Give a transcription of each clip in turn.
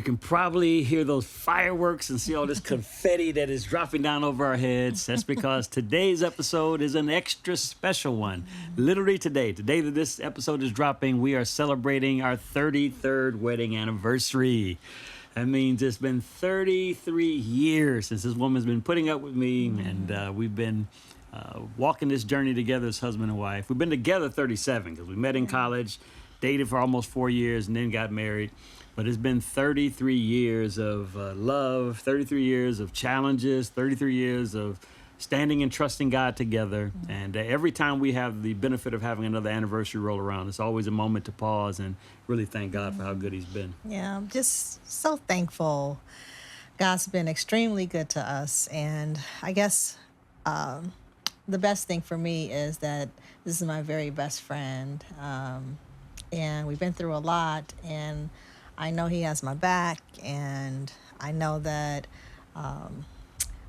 You can probably hear those fireworks and see all this confetti that is dropping down over our heads. That's because today's episode is an extra special one. Literally today that this episode is dropping, we are celebrating our 33rd wedding anniversary. That means it's been 33 years since this woman's been putting up with me, and we've been walking this journey together as husband and wife. We've been together 37 because we met in college, dated for almost 4 years, and then got married. But it's been 33 years of love, 33 years of challenges, 33 years of standing and trusting God together. And every time we have the benefit of having another anniversary roll around, it's always a moment to pause and really thank God for how good he's been. Yeah, I'm just so thankful. God's been extremely good to us. And I guess the best thing for me is that this is my very best friend. And we've been through a lot. And I know he has my back. And I know that...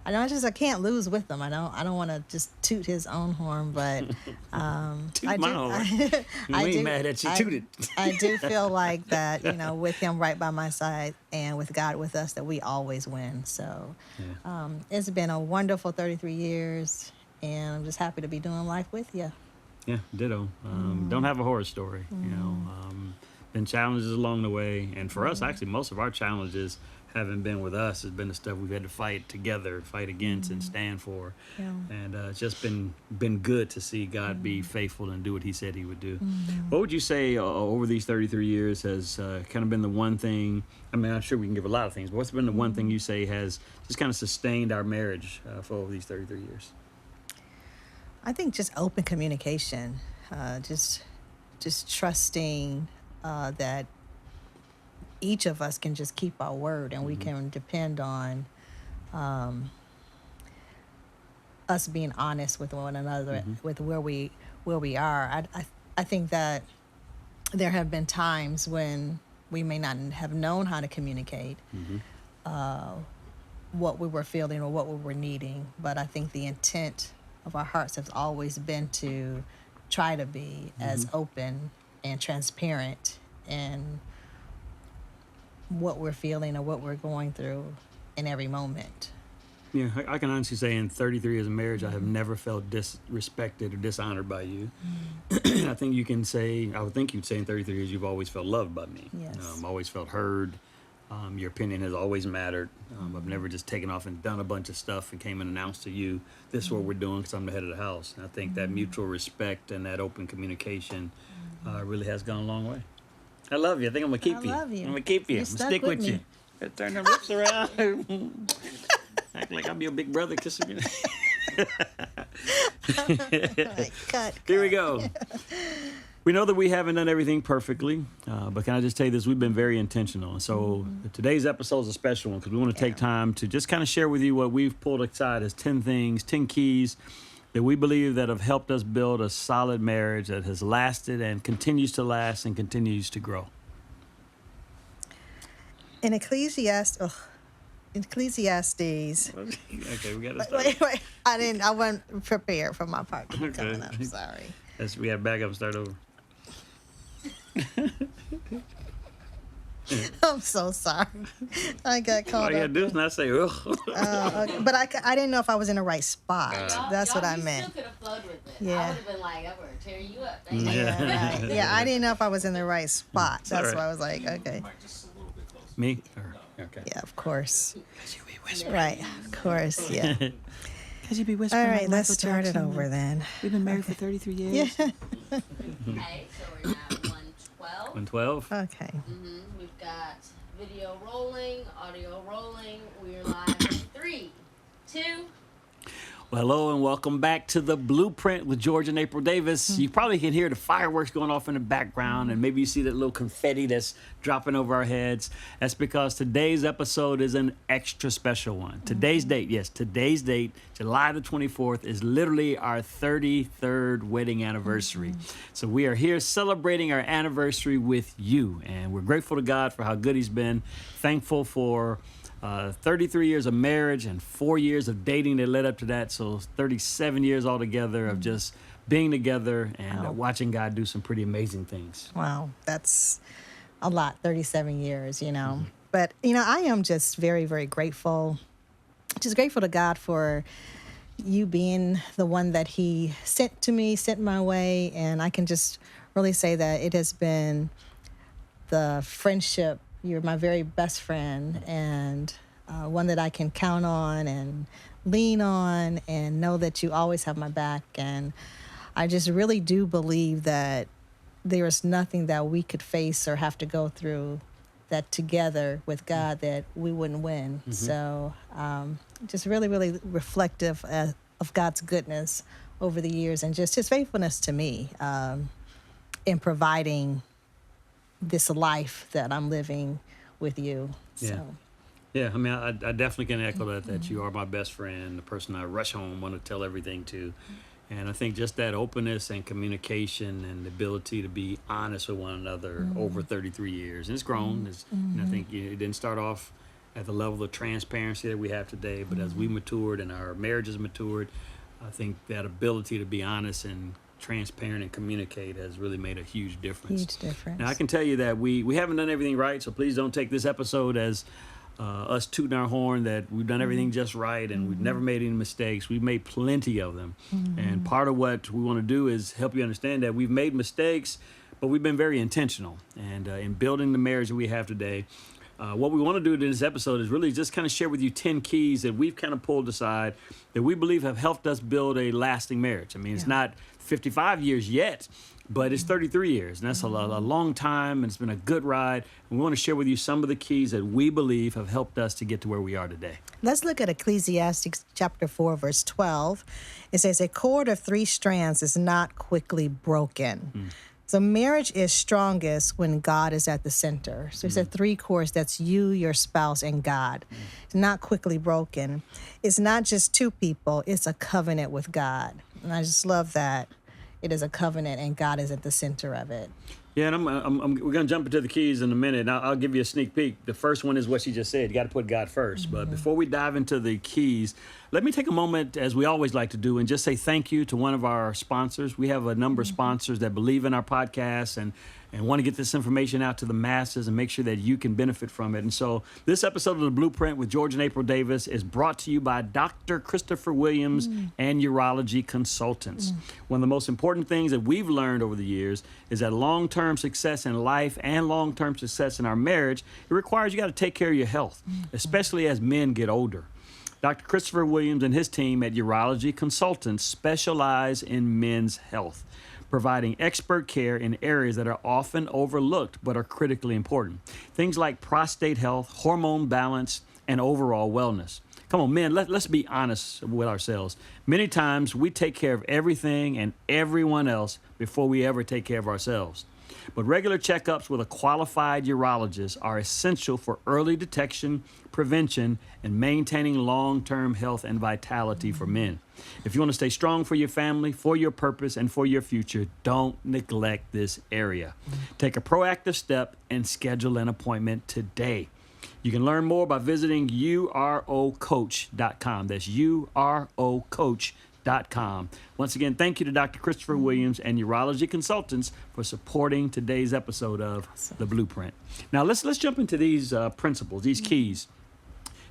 I can't lose with him. I don't want to just toot his own horn, but Toot my horn. We ain't mad at you. Toot it. I do feel like that, with him right by my side and with God with us, that we always win. So it's been a wonderful 33 years, and I'm just happy to be doing life with you. Yeah, ditto. Don't have a horror story. Been challenges along the way, and for us, actually, most of our challenges haven't been with us. It's been the stuff we've had to fight together, fight against, and stand for. Yeah. And it's just been good to see God be faithful and do what he said he would do. What would you say over these 33 years has kind of been the one thing, I mean, I'm sure we can give a lot of things, but what's been the one thing you say has just kind of sustained our marriage for over these 33 years? I think just open communication, just trusting that each of us can just keep our word, and we can depend on us being honest with one another, with where we are. I think that there have been times when we may not have known how to communicate what we were feeling or what we were needing, but I think the intent of our hearts has always been to try to be as open and transparent and what we're feeling or what we're going through in every moment. Yeah, I can honestly say in 33 years of marriage, I have never felt disrespected or dishonored by you. I think you can say, I would think you'd say in 33 years, you've always felt loved by me. Yes. Always felt heard. Your opinion has always mattered. I've never just taken off and done a bunch of stuff and came and announced to you, this is what we're doing because I'm the head of the house. And I think that mutual respect and that open communication really has gone a long way. I love you. I think I'm going to keep you. I love you. I'm going to keep you. You're I'm going to stick with me. you. Better turn them lips around. Act like I'm your big brother kissing you. Cut. Here we go. We know that we haven't done everything perfectly, but can I just tell you this? We've been very intentional. So today's episode is a special one because we want to take time to just kind of share with you what we've pulled aside as 10 things, 10 keys that we believe that have helped us build a solid marriage that has lasted and continues to last and continues to grow. In Ecclesiastes, Okay, we got to start. wait, I wasn't prepared for my part to be coming up. Sorry. We have to back up and start over. I'm so sorry. I got caught All you up. got to do is not say, ugh. Okay. But I didn't know if I was in the right spot. That's what I meant. You still could have flowed with it. Yeah. I would have been like, I'm going to tear you up. Yeah, right. Yeah, I didn't know if I was in the right spot. That's right. why I was like, okay. Me? Okay. Yeah, of course. Because you be whispering. Right, of course, yeah. Because you be whispering. All right, like let's Michael start it Jackson. over then. We've been married for 33 years. Yeah. Okay, so we're now at 112. 112. Okay. We've got video rolling, audio rolling. We're live in 3, 2. Well, hello and welcome back to The Blueprint with George and April Davis. You probably can hear the fireworks going off in the background, and maybe you see that little confetti that's dropping over our heads. That's because today's episode is an extra special one. Today's date, July the 24th, is literally our 33rd wedding anniversary. So we are here celebrating our anniversary with you, and we're grateful to God for how good he's been, thankful for 33 years of marriage and 4 years of dating that led up to that. So 37 years altogether of just being together and watching God do some pretty amazing things. Wow, that's a lot, 37 years, But, I am just very, very grateful. Just grateful to God for you being the one that he sent my way. And I can just really say that it has been the friendship. You're my very best friend, and one that I can count on and lean on and know that you always have my back. And I just really do believe that there is nothing that we could face or have to go through that together with God that we wouldn't win. Mm-hmm. So just really, really reflective of God's goodness over the years and just his faithfulness to me in providing this life that I'm living with you. Yeah. So. Yeah, I mean, I definitely can echo that you are my best friend, the person I rush home, want to tell everything to. And I think just that openness and communication and the ability to be honest with one another over 33 years. And it's grown. And I think it didn't start off at the level of transparency that we have today, but as we matured and our marriages matured, I think that ability to be honest and transparent and communicate has really made a huge difference. Huge difference. Now, I can tell you that we haven't done everything right, so please don't take this episode as us tooting our horn that we've done everything just right and we've never made any mistakes. We've made plenty of them. And part of what we want to do is help you understand that we've made mistakes, but we've been very intentional. And in building the marriage that we have today, what we want to do in this episode is really just kind of share with you 10 keys that we've kind of pulled aside that we believe have helped us build a lasting marriage. I mean, it's not 55 years yet, but it's 33 years, and that's a long time, and it's been a good ride. And we want to share with you some of the keys that we believe have helped us to get to where we are today. Let's look at Ecclesiastes chapter 4, verse 12. It says, a cord of 3 strands is not quickly broken. So marriage is strongest when God is at the center. So it's 3 cords, that's you, your spouse, and God. It's not quickly broken. It's not just 2 people, it's a covenant with God. And I just love that. It is a covenant, and God is at the center of it. Yeah, and we're going to jump into the keys in a minute. I'll give you a sneak peek. The first one is what she just said. You got to put God first. But before we dive into the keys, let me take a moment, as we always like to do, and just say thank you to one of our sponsors. We have a number of sponsors that believe in our podcast and want to get this information out to the masses and make sure that you can benefit from it. And so this episode of The Blueprint with George and April Davis is brought to you by Dr. Christopher Williams and Urology Consultants. One of the most important things that we've learned over the years is that long-term success in life and long-term success in our marriage, it requires you got to take care of your health, especially as men get older. Dr. Christopher Williams and his team at Urology Consultants specialize in men's health, providing expert care in areas that are often overlooked but are critically important. Things like prostate health, hormone balance, and overall wellness. Come on, men, let's be honest with ourselves. Many times we take care of everything and everyone else before we ever take care of ourselves. But regular checkups with a qualified urologist are essential for early detection, prevention, and maintaining long-term health and vitality for men. If you want to stay strong for your family, for your purpose, and for your future, don't neglect this area. Take a proactive step and schedule an appointment today. You can learn more by visiting urocoach.com. That's urocoach.com. Once again, thank you to Dr. Christopher Williams and Urology Consultants for supporting today's episode of The Blueprint. Now, let's jump into these principles, these keys.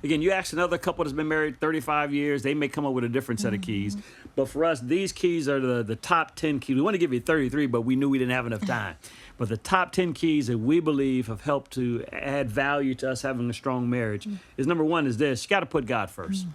Again, you ask another couple that's been married 35 years, they may come up with a different set of keys. But for us, these keys are the top 10 keys. We want to give you 33, but we knew we didn't have enough time. But the top 10 keys that we believe have helped to add value to us having a strong marriage is, number one is this: you got to put God first.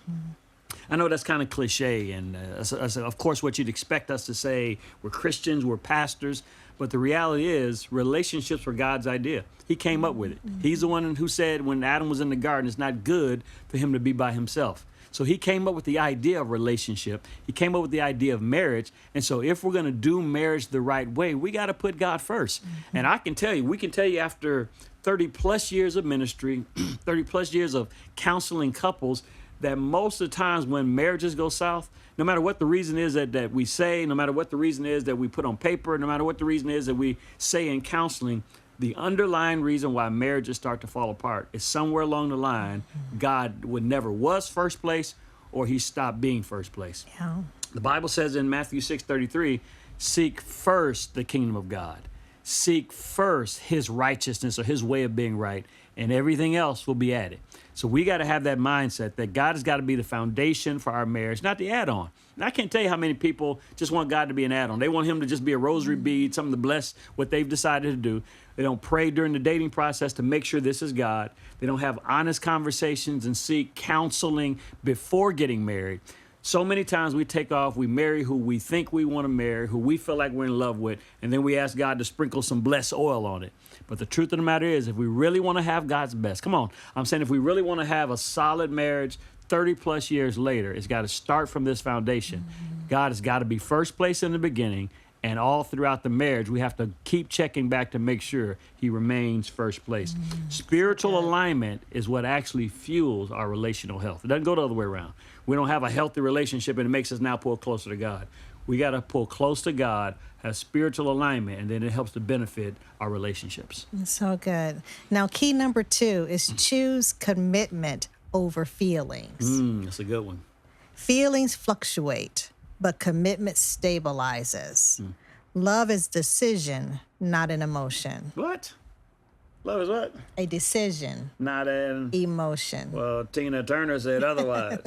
I know that's kind of cliche, and of course what you'd expect us to say, we're Christians, we're pastors, but the reality is relationships were God's idea. He came up with it. He's the one who said when Adam was in the garden, it's not good for him to be by himself. So he came up with the idea of relationship. He came up with the idea of marriage. And so if we're going to do marriage the right way, we got to put God first. And I can tell you, we can tell you after 30 plus years of ministry, 30 plus years of counseling couples, that most of the times when marriages go south, no matter what the reason is that we say, no matter what the reason is that we put on paper, no matter what the reason is that we say in counseling, the underlying reason why marriages start to fall apart is somewhere along the line, God would never was first place, or he stopped being first place. Yeah. The Bible says in Matthew 6:33, seek first the kingdom of God. seek first his righteousness or his way of being right, and everything else will be added. So we got to have that mindset that God has got to be the foundation for our marriage, not the add-on. And I can't tell you how many people just want God to be an add-on. They want him to just be a rosary bead, something to bless what they've decided to do. They don't pray during the dating process to make sure this is God. They don't have honest conversations and seek counseling before getting married. So many times we take off, we marry who we think we want to marry, who we feel like we're in love with, and then we ask God to sprinkle some blessed oil on it. But the truth of the matter is, if we really want to have God's best, come on, I'm saying if we really want to have a solid marriage 30 plus years later, it's got to start from this foundation. God has got to be first place in the beginning, and all throughout the marriage, we have to keep checking back to make sure he remains first place. Spiritual alignment is what actually fuels our relational health. It doesn't go the other way around. We don't have a healthy relationship and it makes us now pull closer to God. We got to pull close to God, have spiritual alignment, and then it helps to benefit our relationships. So good. Now, key number 2 is choose commitment over feelings. That's a good one. Feelings fluctuate, but commitment stabilizes. Love is decision, not an emotion. What? Love is what? A decision, Not an... emotion. Well, Tina Turner said otherwise.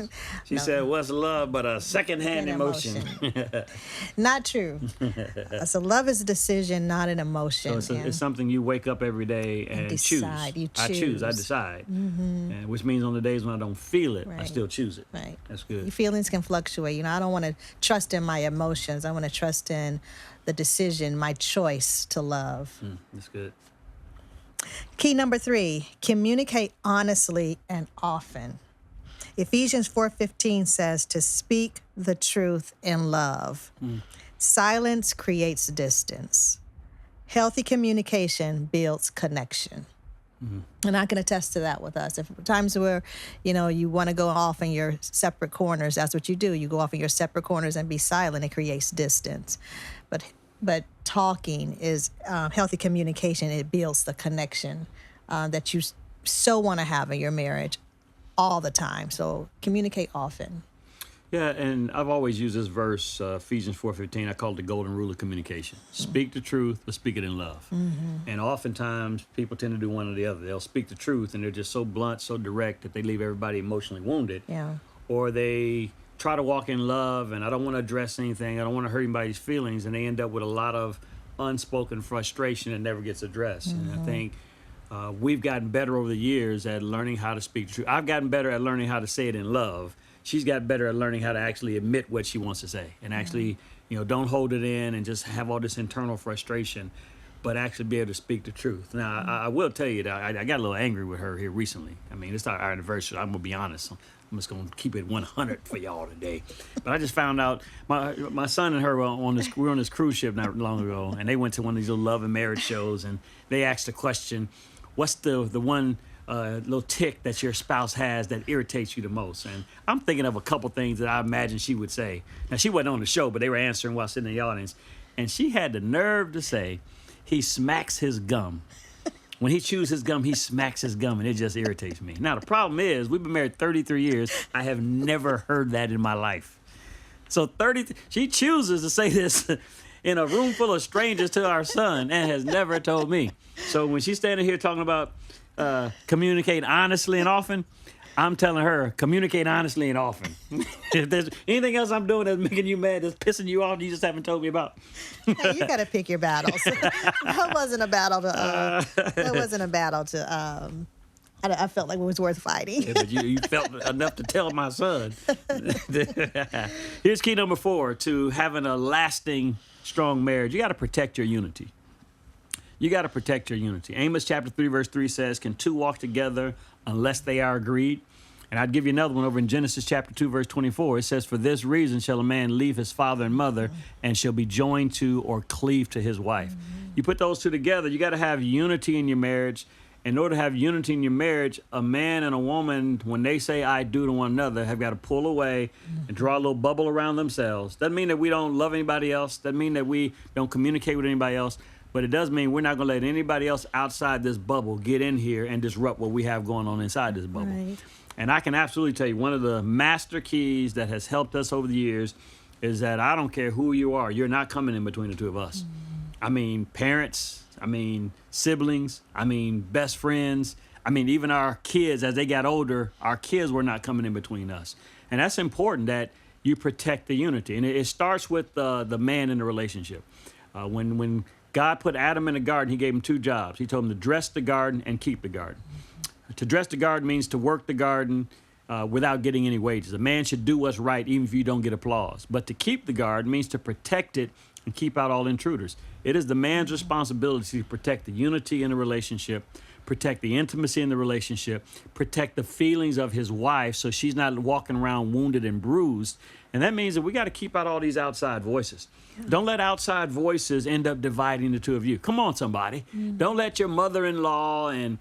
She said, what's love but a secondhand An emotion? Not true. So love is a decision, not an emotion. So it's something you wake up every day and decide. choose. You I choose. choose. I decide. And which means on the days when I don't feel it, I Right. still choose it. Right. That's good. Your feelings can fluctuate. You know, I don't want to trust in my emotions. I want to trust in the decision, my choice to love. That's good. Key number 3, communicate honestly and often. Ephesians 4:15 says to speak the truth in love. Silence creates distance. Healthy communication builds connection. And I can attest to that with us. If times where, you know, you want to go off in your separate corners, that's what you do. You go off in your separate corners and be silent. It creates distance. But talking is healthy communication. It builds the connection that you so want to have in your marriage all the time. So communicate often. Yeah, and I've always used this verse, Ephesians 4:15. I call it the golden rule of communication. Speak the truth, but speak it in love. And oftentimes, people tend to do one or the other. They'll speak the truth, and they're just so blunt, so direct that they leave everybody emotionally wounded. Yeah. Or they try to walk in love, and I don't want to address anything. I don't want to hurt anybody's feelings, and they end up with a lot of unspoken frustration that never gets addressed. And I think we've gotten better over the years at learning how to speak the truth. I've gotten better at learning how to say it in love. She's got better at learning how to actually admit what she wants to say and actually, you know, don't hold it in and just have all this internal frustration, but actually be able to speak the truth. Now, I will tell you that I got a little angry with her here recently. I mean, it's our anniversary. I'm going to be honest. I'm just going to keep it 100 for y'all today. But I just found out my son and her were on this cruise ship not long ago, and they went to one of these little love and marriage shows, and they asked the question, what's the one little tick that your spouse has that irritates you the most? And I'm thinking of a couple things that I imagine she would say. Now, she wasn't on the show, but they were answering while sitting in the audience. And she had the nerve to say, he smacks his gum. When he chews his gum, he smacks his gum, and it just irritates me. Now, the problem is, we've been married 33 years. I have never heard that in my life. So she chooses to say this in a room full of strangers to our son and has never told me. So when she's standing here talking about communicate honestly and often, I'm telling her, communicate honestly and often. If there's anything else I'm doing that's making you mad, that's pissing you off, you just haven't told me about. Hey, you got to pick your battles. That wasn't a battle to. I felt like it was worth fighting. Yeah, but you felt enough to tell my son. Here's key number 4 to having a lasting, strong marriage. You got to protect your unity. You got to protect your unity. Amos chapter 3, verse 3 says, can two walk together unless they are agreed? And I'd give you another one over in Genesis chapter 2, verse 24. It says, for this reason shall a man leave his father and mother and shall be joined to or cleave to his wife. You put those two together, you got to have unity in your marriage. In order to have unity in your marriage, a man and a woman, when they say I do to one another, have got to pull away and draw a little bubble around themselves. Doesn't mean that we don't love anybody else. Doesn't mean that we don't communicate with anybody else. But it does mean we're not going to let anybody else outside this bubble get in here and disrupt what we have going on inside this bubble. Right. And I can absolutely tell you, one of the master keys that has helped us over the years is that I don't care who you are, you're not coming in between the two of us. I mean, parents, I mean siblings, I mean best friends, I mean even our kids as they got older, our kids were not coming in between us. And that's important that you protect the unity. And it starts with the man in the relationship. When God put Adam in the garden, he gave him two jobs. He told him to dress the garden and keep the garden. To dress the garden means to work the garden without getting any wages. A man should do what's right even if you don't get applause. But to keep the garden means to protect it and keep out all intruders. It is the man's responsibility to protect the unity in the relationship, protect the intimacy in the relationship, protect the feelings of his wife so she's not walking around wounded and bruised. And that means that we got to keep out all these outside voices. Yeah. Don't let outside voices end up dividing the two of you. Come on, somebody. Mm-hmm. Don't let your mother-in-law and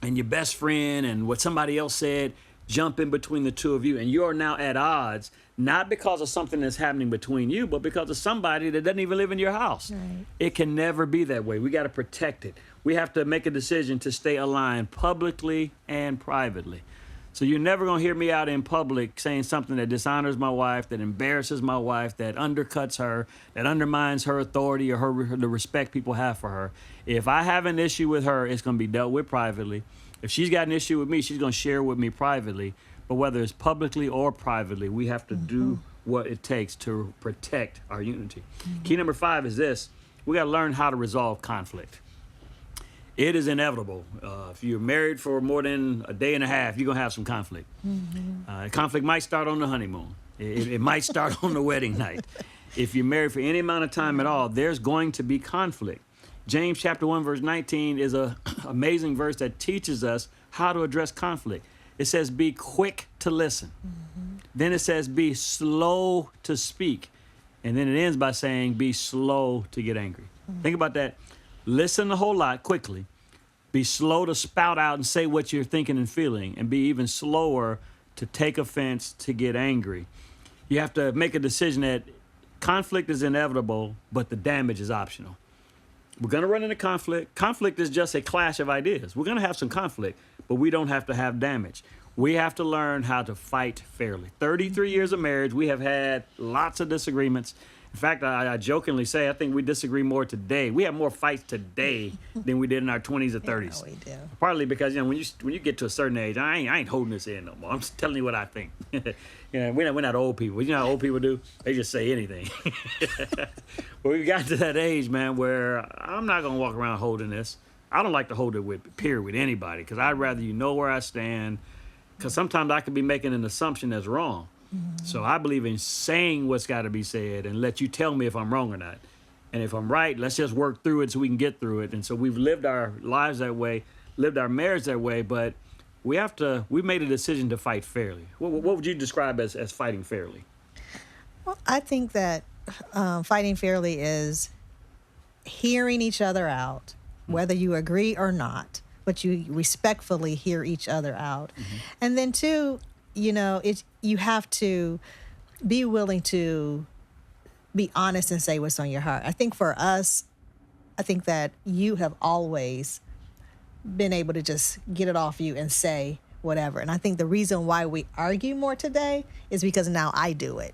your best friend and what somebody else said jump in between the two of you. And you're now at odds, not because of something that's happening between you, but because of somebody that doesn't even live in your house. Right. It can never be that way. We got to protect it. We have to make a decision to stay aligned publicly and privately. So you're never going to hear me out in public saying something that dishonors my wife, that embarrasses my wife, that undercuts her, that undermines her authority or the respect people have for her. If I have an issue with her, it's going to be dealt with privately. If she's got an issue with me, she's going to share with me privately. But whether it's publicly or privately, we have to do what it takes to protect our unity. Key number 5 is this. We got to learn how to resolve conflict. It is inevitable. If you're married for more than a day and a half, you're going to have some conflict. Conflict might start on the honeymoon. It might start on the wedding night. If you're married for any amount of time at all, there's going to be conflict. James chapter 1, verse 19 is an amazing verse that teaches us how to address conflict. It says, be quick to listen. Then it says, be slow to speak. And then it ends by saying, be slow to get angry. Think about that. Listen a whole lot quickly. Be slow to spout out and say what you're thinking and feeling, and be even slower to take offense, to get angry. You have to make a decision that conflict is inevitable, but the damage is optional. We're going to run into conflict. Conflict is just a clash of ideas. We're going to have some conflict, but we don't have to have damage. We have to learn how to fight fairly. 33 years of marriage, we have had lots of disagreements. In fact, I jokingly say I think we disagree more today. We have more fights today than we did in our 20s or 30s. Yeah, we do. Partly because when you get to a certain age, I ain't holding this in no more. I'm just telling you what I think. We're not old people. You know how old people do? They just say anything. But we've gotten to that age, man, where I'm not gonna walk around holding this. I don't like to hold it with anybody because I'd rather you know where I stand. Because sometimes I could be making an assumption that's wrong. So I believe in saying what's got to be said and let you tell me if I'm wrong or not. And if I'm right, let's just work through it so we can get through it. And so we've lived our lives that way, lived our marriage that way, but we made a decision to fight fairly. What would you describe as fighting fairly? Well, I think that fighting fairly is hearing each other out, whether you agree or not, but you respectfully hear each other out. And then 2, you have to be willing to be honest and say what's on your heart. I think for us, I think that you have always been able to just get it off you and say whatever. And I think the reason why we argue more today is because now I do it.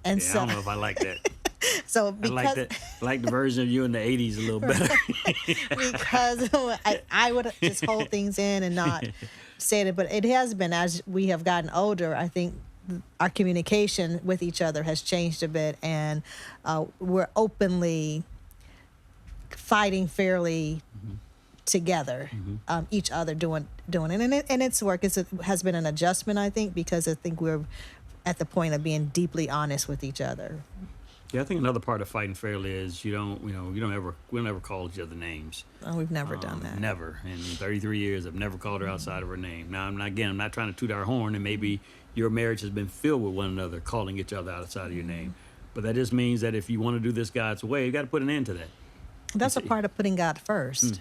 And I don't know if I like that. So because I like the version of you in the 80s a little better. Because I would just hold things in and not say it. But it has been, as we have gotten older, I think our communication with each other has changed a bit, and we're openly fighting fairly together, each other doing it. And it's work. It has been an adjustment, I think, because I think we're at the point of being deeply honest with each other. Yeah, I think another part of fighting fairly is we don't ever call each other names. Oh, we've never done that. Never. In 33 years, I've never called her outside of her name. Now, I'm not trying to toot our horn, and maybe your marriage has been filled with one another calling each other outside of your name. But that just means that if you want to do this God's way, you got to put an end to that. That's a part of putting God first.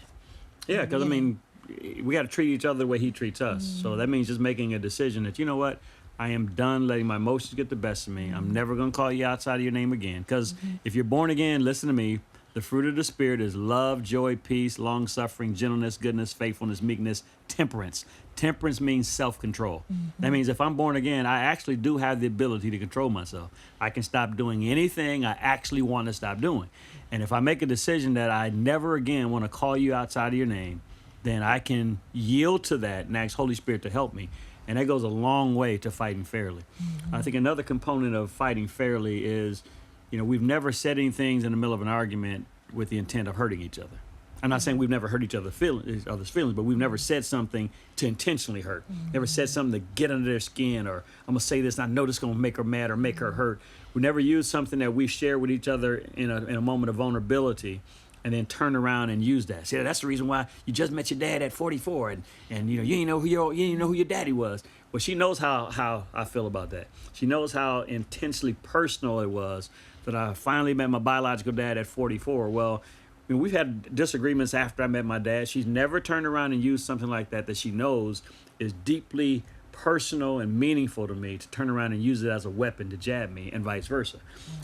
Yeah, because, we got to treat each other the way he treats us. So that means just making a decision that, you know what, I am done letting my emotions get the best of me. I'm never going to call you outside of your name again. Because if you're born again, listen to me, The fruit of the Spirit is love, joy, peace, long-suffering, gentleness, goodness, faithfulness, meekness, temperance. Temperance means self-control. That means if I'm born again, I actually do have the ability to control myself. I can stop doing anything I actually want to stop doing. And if I make a decision that I never again want to call you outside of your name, then I can yield to that and ask Holy Spirit to help me. And that goes a long way to fighting fairly. I think another component of fighting fairly is, we've never said anything in the middle of an argument with the intent of hurting each other. I'm not saying we've never hurt each other's feelings, but we've never said something to intentionally hurt. Never said something to get under their skin, or I'm going to say this and I know this is going to make her mad or make her hurt. We never used something that we shared with each other in a moment of vulnerability and then turn around and use that. See, that's the reason why you just met your dad at 44 and you didn't know who your daddy was. Well, she knows how I feel about that. She knows how intensely personal it was that I finally met my biological dad at 44. Well, we've had disagreements after I met my dad. She's never turned around and used something like that she knows is deeply personal and meaningful to me to turn around and use it as a weapon to jab me and vice versa.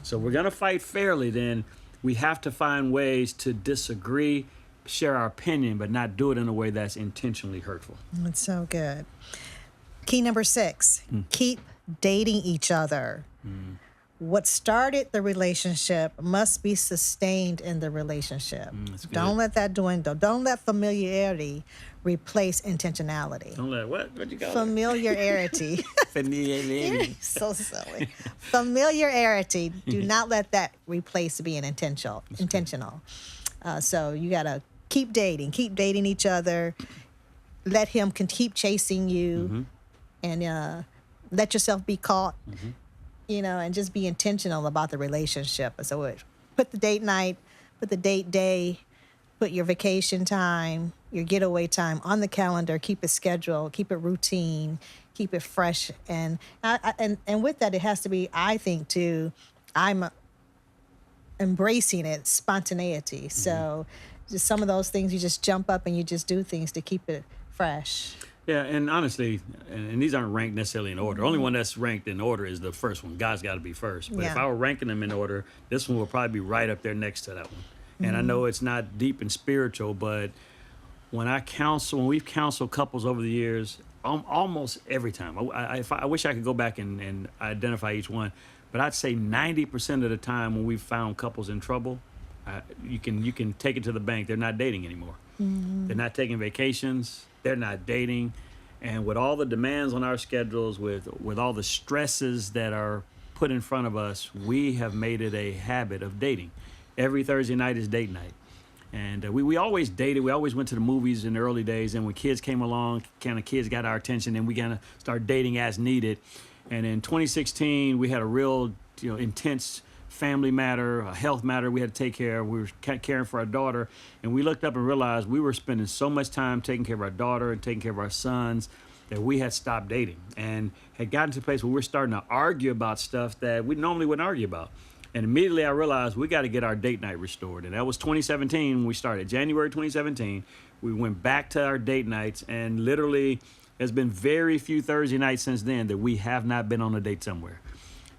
So we're going to fight fairly, then we have to find ways to disagree, share our opinion, but not do it in a way that's intentionally hurtful. That's so good. Key number 6, keep dating each other. What started the relationship must be sustained in the relationship. Don't let that dwindle. Don't let familiarity replace intentionality. Don't let what? What'd you call Familiarity. Familiarity. So silly. Familiarity. Do not let that replace being intentional. So you got to keep dating each other. Let him keep chasing you, and let yourself be caught. And just be intentional about the relationship. So put the date night, put the date day, put your vacation time, your getaway time on the calendar. Keep it scheduled, keep it routine, keep it fresh. And with that, it has to be, I think, too, I'm embracing it, spontaneity. So just some of those things, you just jump up and you just do things to keep it fresh. Yeah, and honestly, and these aren't ranked necessarily in order. Only one that's ranked in order is the first one. God's got to be first. But if I were ranking them in order, this one will probably be right up there next to that one. And I know it's not deep and spiritual, but when we've counseled couples over the years, almost every time, I wish I could go back and identify each one, but I'd say 90% of the time when we've found couples in trouble, you can take it to the bank. They're not dating anymore. They're not taking vacations. They're not dating. And with all the demands on our schedules, with all the stresses that are put in front of us, we have made it a habit of dating. Every Thursday night is date night. And we always dated. We always went to the movies in the early days. And when kids came along, kids got our attention, and we kind of started dating as needed. And in 2016, we had a real intense family matter, a health matter we had to take care of. We were caring for our daughter, and we looked up and realized we were spending so much time taking care of our daughter and taking care of our sons that we had stopped dating and had gotten to a place where we're starting to argue about stuff that we normally wouldn't argue about. And immediately I realized we got to get our date night restored. And that was 2017 when we started. January 2017, we went back to our date nights, and literally there's been very few Thursday nights since then that we have not been on a date somewhere.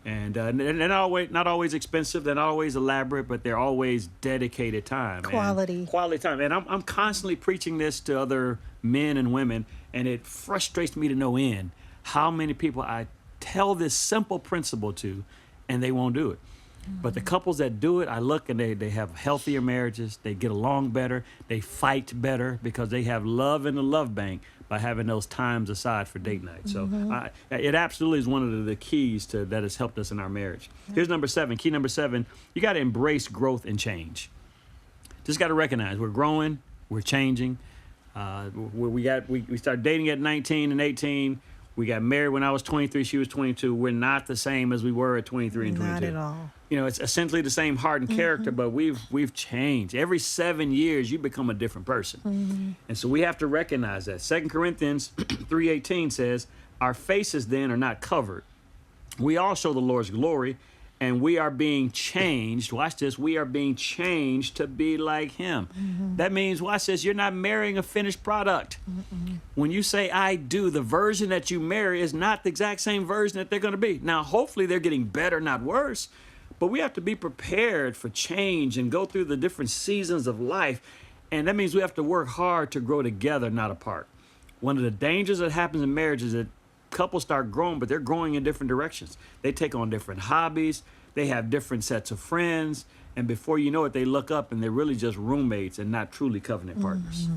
And they're not always expensive, they're not always elaborate, but they're always dedicated time. Quality time. And I'm constantly preaching this to other men and women, and it frustrates me to no end how many people I tell this simple principle to, and they won't do it. But the couples that do it, I look and they have healthier marriages, they get along better, they fight better because they have love in the love bank by having those times aside for date night. So it absolutely is one of the keys that has helped us in our marriage. Here's number 7. Key number 7, you got to embrace growth and change. Just got to recognize we're growing, we're changing. We started dating at 19 and 18. We got married when I was 23, she was 22. We're not the same as we were at 23 and 22. Not at all. It's essentially the same heart and character, but we've changed. Every 7 years, you become a different person. And so we have to recognize that. 2 Corinthians 3:18 says, our faces then are not covered. We all show the Lord's glory, and we are being changed. Watch this. We are being changed to be like him. That means, watch this, you're not marrying a finished product. When you say I do, the version that you marry is not the exact same version that they're going to be. Now, hopefully they're getting better, not worse. But we have to be prepared for change and go through the different seasons of life. And that means we have to work hard to grow together, not apart. One of the dangers that happens in marriage is that couples start growing, but they're growing in different directions. They take on different hobbies. They have different sets of friends. And before you know it, they look up and they're really just roommates and not truly covenant partners.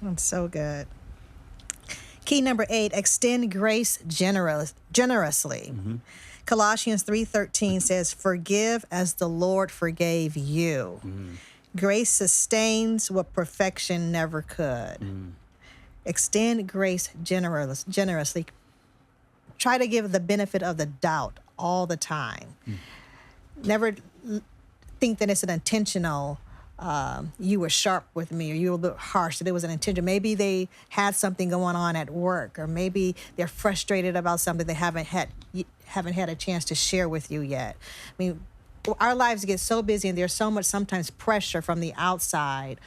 That's so good. Key number 8, extend grace generously. Colossians 3:13 says, forgive as the Lord forgave you. Grace sustains what perfection never could. Extend grace generously. Try to give the benefit of the doubt all the time. Never think that it's an intentional, you were sharp with me, or you were a little harsh, that it was an intention. Maybe they had something going on at work, or maybe they're frustrated about something they haven't had a chance to share with you yet. I mean, our lives get so busy, and there's so much sometimes pressure from the outside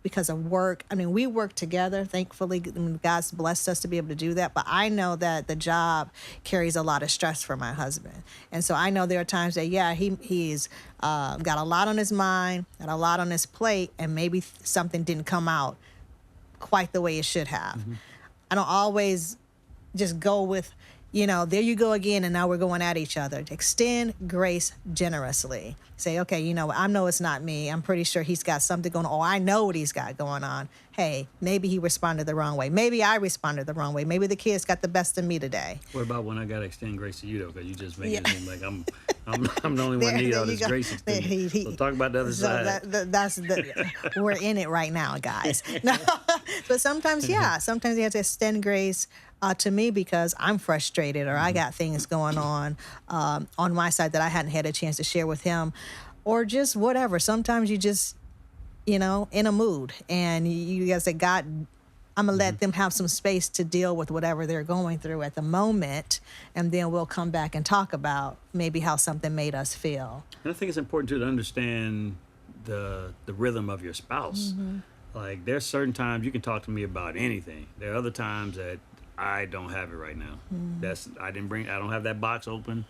because of work. I mean, we work together. Thankfully, God's blessed us to be able to do that. But I know that the job carries a lot of stress for my husband. And so I know there are times that, he's got a lot on his mind, got a lot on his plate, and maybe something didn't come out quite the way it should have. I don't always just go with, there you go again, and now we're going at each other. Extend grace generously. Say, okay, I know it's not me. I'm pretty sure he's got something going on. Oh, I know what he's got going on. Hey, maybe he responded the wrong way. Maybe I responded the wrong way. Maybe the kids got the best of me today. What about when I got to extend grace to you, though? Because you just make it seem like I'm the only one need all this grace extended. So talk about the other side. We're in it right now, guys. No, but sometimes you have to extend grace to me because I'm frustrated, or I got things going on my side that I hadn't had a chance to share with him, or just whatever. Sometimes you just, in a mood, and you guys say, God, I'm going to let them have some space to deal with whatever they're going through at the moment, and then we'll come back and talk about maybe how something made us feel. And I think it's important too to understand the rhythm of your spouse. Like, there's certain times you can talk to me about anything. There are other times that I don't have it right now. I don't have that box open.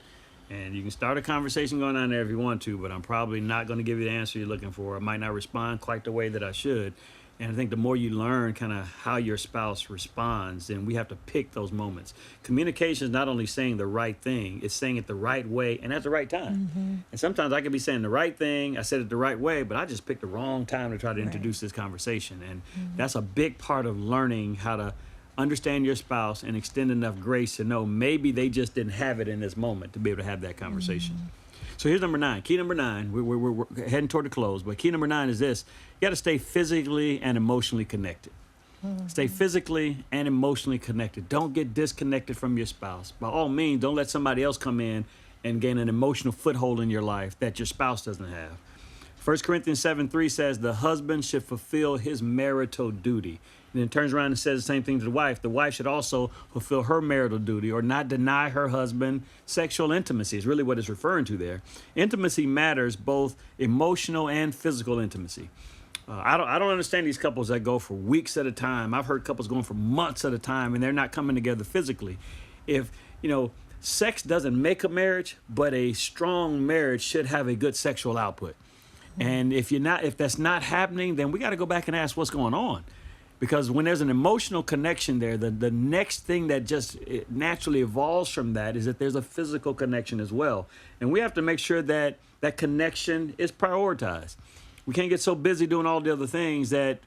And you can start a conversation going on there if you want to, but I'm probably not going to give you the answer you're looking for. I might not respond quite the way that I should. And I think the more you learn kind of how your spouse responds, then we have to pick those moments. Communication is not only saying the right thing, it's saying it the right way and at the right time. And sometimes I could be saying the right thing, I said it the right way, but I just picked the wrong time to try to introduce this conversation. And that's a big part of learning how to understand your spouse and extend enough grace to know maybe they just didn't have it in this moment to be able to have that conversation. So here's number 9. Key number 9, we're heading toward the close, but key number 9 is this. You got to stay physically and emotionally connected. Stay physically and emotionally connected. Don't get disconnected from your spouse. By all means, don't let somebody else come in and gain an emotional foothold in your life that your spouse doesn't have. 1 Corinthians 7:3 says the husband should fulfill his marital duty. And then it turns around and says the same thing to the wife. The wife should also fulfill her marital duty or not deny her husband sexual intimacy is really what it's referring to there. Intimacy matters, both emotional and physical intimacy. I don't understand these couples that go for weeks at a time. I've heard couples going for months at a time and they're not coming together physically. If, sex doesn't make a marriage, but a strong marriage should have a good sexual output. And if that's not happening, then we got to go back and ask what's going on. Because when there's an emotional connection there, the next thing that just naturally evolves from that is that there's a physical connection as well. And we have to make sure that that connection is prioritized. We can't get so busy doing all the other things that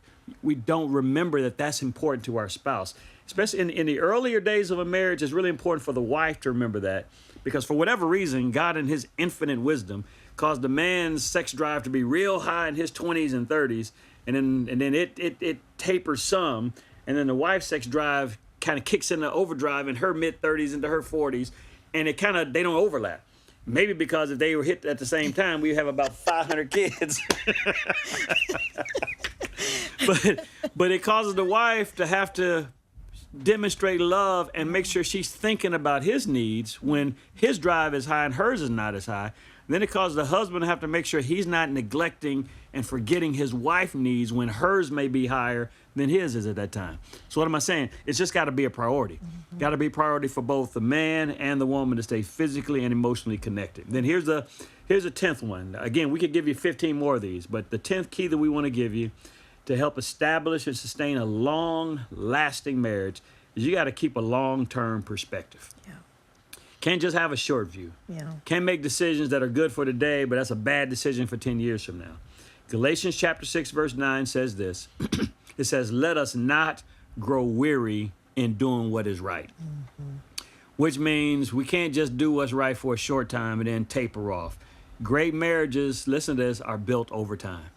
we don't remember that that's important to our spouse. Especially in the earlier days of a marriage, it's really important for the wife to remember that. Because for whatever reason, God in his infinite wisdom caused the man's sex drive to be real high in his 20s and 30s. And then it tapers some, and then the wife's sex drive kind of kicks into overdrive in her mid-30s into her 40s, and they don't overlap. Maybe because if they were hit at the same time, we have about 500 kids. but it causes the wife to have to demonstrate love and make sure she's thinking about his needs when his drive is high and hers is not as high. Then it causes the husband to have to make sure he's not neglecting and forgetting his wife's needs when hers may be higher than his is at that time. So what am I saying? It's just got to be a priority. Got to be a priority for both the man and the woman to stay physically and emotionally connected. Then here's the Here's a 10th one. Again, we could give you 15 more of these, but the 10th key that we want to give you to help establish and sustain a long-lasting marriage is you got to keep a long-term perspective. Yeah. Can't just have a short view. Yeah. Can't make decisions that are good for today, but that's a bad decision for 10 years from now. Galatians chapter 6, verse 9 says this. It says, let us not grow weary in doing what is right. Which means we can't just do what's right for a short time and then taper off. Great marriages, listen to this, are built over time.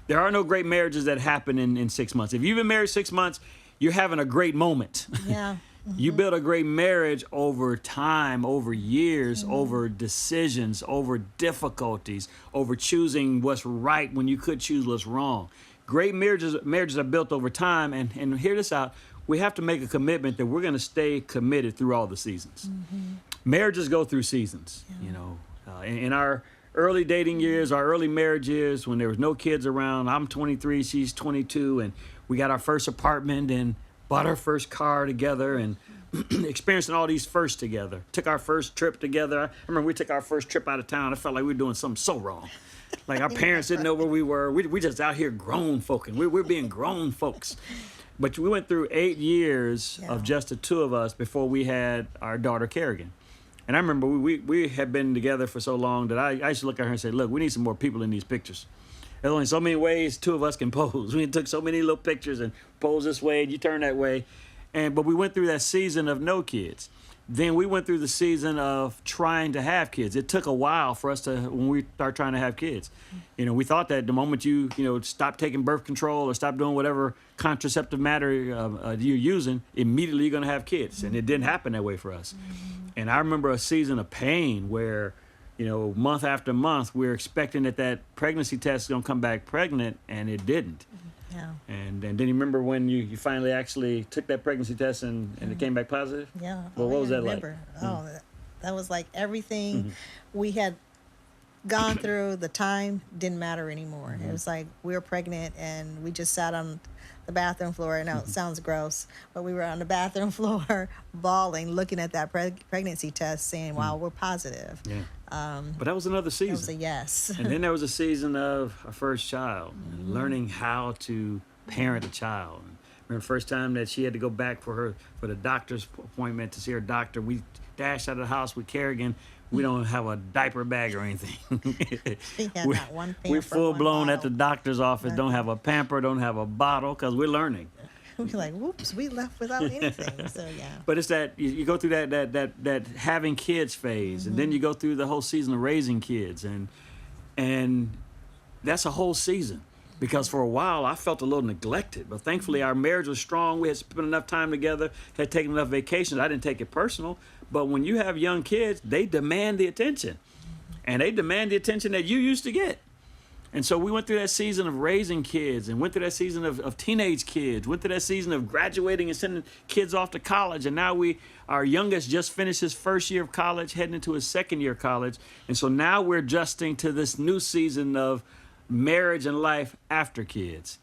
There are no great marriages that happen in 6 months. If you've been married 6 months, you're having a great moment. Yeah. You build a great marriage over time, over years, over decisions, over difficulties, over choosing what's right when you could choose what's wrong. Great marriages are built over time, and hear this out, we have to make a commitment that we're going to stay committed through all the seasons. Marriages go through seasons, you know. In our early dating years, our early marriage years, when there was no kids around, I'm 23, she's 22, and we got our first apartment and bought our first car together and experiencing all these firsts together. Took our first trip together. I remember we took our first trip out of town. I felt like we were doing something so wrong. Like our parents didn't know where we were. We just out here grown folk, and we're being grown folks. But we went through 8 years of just the two of us before we had our daughter Kerrigan. And I remember we had been together for so long that I used to look at her and say, look, we need some more people in these pictures. There's only so many ways two of us can pose. We took so many little pictures and pose this way and you turn that way. But we went through that season of no kids. Then we went through the season of trying to have kids. It took a while for us when we start trying to have kids. You know, we thought that the moment you stop taking birth control or stop doing whatever contraceptive matter you're using, immediately you're going to have kids. And it didn't happen that way for us. And I remember a season of pain where, month after month, we're expecting that pregnancy test is going to come back pregnant, and it didn't. Yeah. And then you remember when you finally actually took that pregnancy test and it came back positive? Yeah. Well, what was that like? Oh, that was like everything we had gone through, the time didn't matter anymore. It was like we were pregnant and we just sat on the bathroom floor. I know it sounds gross, but we were on the bathroom floor bawling, looking at that pregnancy test saying, wow, we're positive. Yeah. But that was another season. It was a yes. And then there was a season of our first child, and learning how to parent a child. And remember the first time that she had to go back for the doctor's appointment to see her doctor, we dashed out of the house with Kerrigan. We don't have a diaper bag or anything. She had not one pamper, we're full blown at the bottle. doctor's office, don't have a pamper, don't have a bottle, because we're learning. We're like, whoops, we left without anything. So yeah. But it's that you go through that having kids phase, and then you go through the whole season of raising kids, and that's a whole season. Because for a while I felt a little neglected, but thankfully our marriage was strong. We had spent enough time together, had taken enough vacations. I didn't take it personal, but when you have young kids, they demand the attention, and they demand the attention that you used to get. And so we went through that season of raising kids, and went through that season of teenage kids, went through that season of graduating and sending kids off to college. And now our youngest just finished his first year of college, heading into his second year of college. And so now we're adjusting to this new season of marriage and life after kids.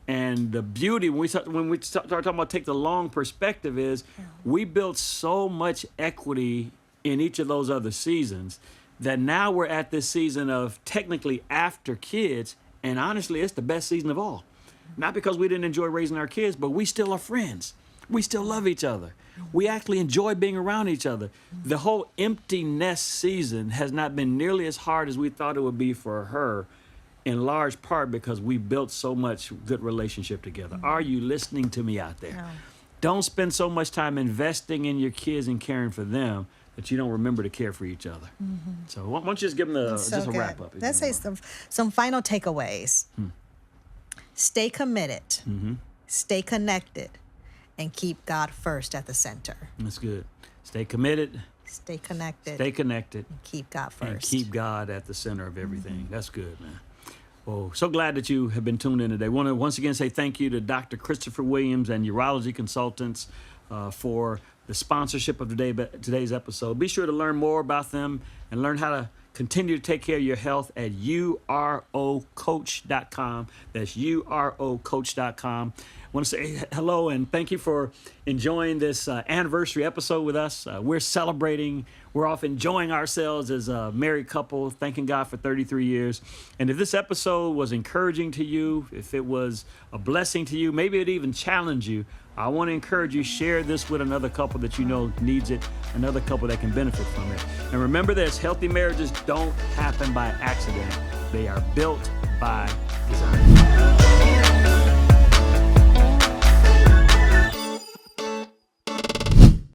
And the beauty, when we start talking about take the long perspective, is we built so much equity in each of those other seasons that now we're at this season of technically after kids, and honestly, it's the best season of all. Not because we didn't enjoy raising our kids, but we still are friends. We still love each other. We actually enjoy being around each other. The whole empty nest season has not been nearly as hard as we thought it would be for her, in large part because we built so much good relationship together. Are you listening to me out there? No. Don't spend so much time investing in your kids and caring for them that you don't remember to care for each other. So why don't you just give them just a wrap up? Let's say some final takeaways. Stay committed, stay connected, and keep God first at the center. That's good. Stay committed. Stay connected. Stay connected. And keep God first. And keep God at the center of everything. That's good, man. Well, so glad that you have been tuned in today. I want to once again say thank you to Dr. Christopher Williams and Urology Consultants for the sponsorship of today's episode. Be sure to learn more about them and learn how to continue to take care of your health at urocoach.com. That's urocoach.com. want to say hello and thank you for enjoying this anniversary episode with us. We're celebrating. We're off enjoying ourselves as a married couple, thanking God for 33 years. And if this episode was encouraging to you, if it was a blessing to you, maybe it even challenged you, I want to encourage you, share this with another couple that you know needs it, another couple that can benefit from it. And remember this, healthy marriages don't happen by accident. They are built by design.